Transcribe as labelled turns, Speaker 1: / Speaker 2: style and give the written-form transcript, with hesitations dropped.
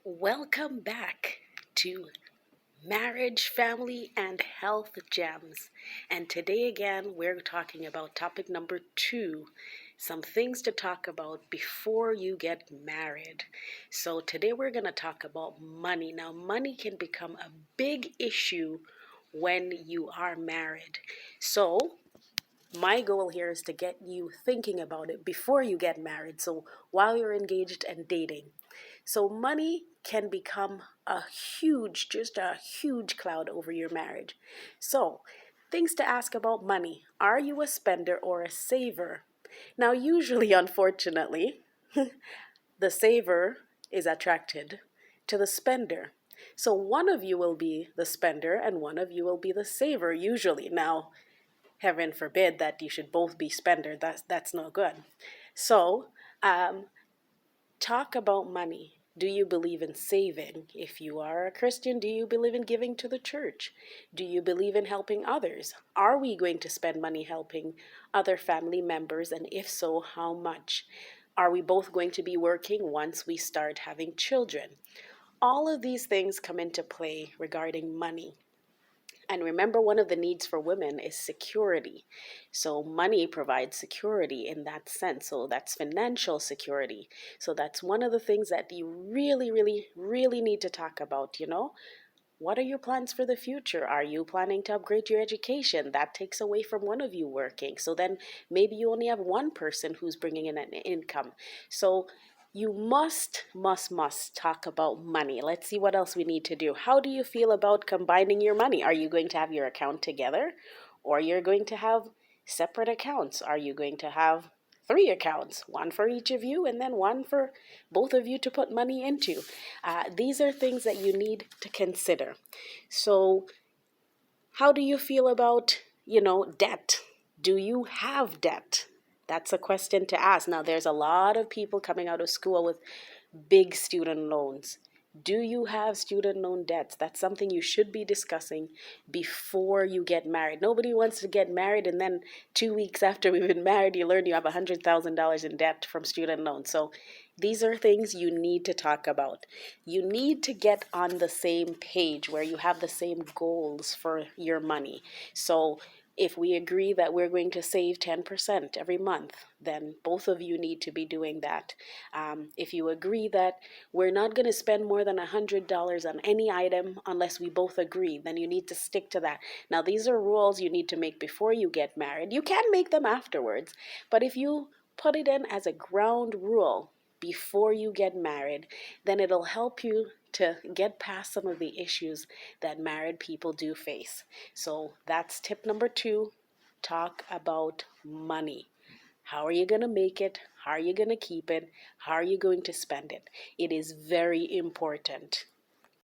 Speaker 1: Welcome back to Marriage, Family, and Health Gems. And today again, we're talking about topic number 2, some things to talk about before you get married. So today we're going to talk about money. Now, money can become a big issue when you are married. So my goal here is to get you thinking about it before you get married. So while you're engaged and dating. So money can become just a huge cloud over your marriage. So things to ask about money. Are you a spender or a saver? Now, usually, unfortunately, the saver is attracted to the spender. So one of you will be the spender and one of you will be the saver, usually. Now, heaven forbid that you should both be spender. That's no good. So, talk about money. Do you believe in saving? If you are a Christian, do you believe in giving to the church? Do you believe in helping others? Are we going to spend money helping other family members? And if so, how much? Are we both going to be working once we start having children? All of these things come into play regarding money. And remember, one of the needs for women is security. So money provides security in that sense. So that's financial security. So that's one of the things that you really, really, really need to talk about. What are your plans for the future? Are you planning to upgrade your education? That takes away from one of you working. So then maybe you only have one person who's bringing in an income. So you must talk about money. Let's see what else we need to do. How do you feel about combining your money? Are you going to have your account together, or you're going to have separate accounts? Are you going to have 3 accounts, one for each of you and then one for both of you to put money into? These are things that you need to consider. So how do you feel about, debt? Do you have debt? That's a question to ask. Now, there's a lot of people coming out of school with big student loans. Do you have student loan debts? That's something you should be discussing before you get married. Nobody wants to get married and then 2 weeks after we've been married, you learn you have $100,000 in debt from student loans. So these are things you need to talk about. You need to get on the same page where you have the same goals for your money. So if we agree that we're going to save 10% every month, then both of you need to be doing that. If you agree that we're not going to spend more than $100 on any item unless we both agree, then you need to stick to that. Now, these are rules you need to make before you get married. You can make them afterwards, but if you put it in as a ground rule before you get married, then it'll help you to get past some of the issues that married people do face. So that's tip number 2. Talk about money. How are you going to make it? How are you going to keep it? How are you going to spend it? It is very important.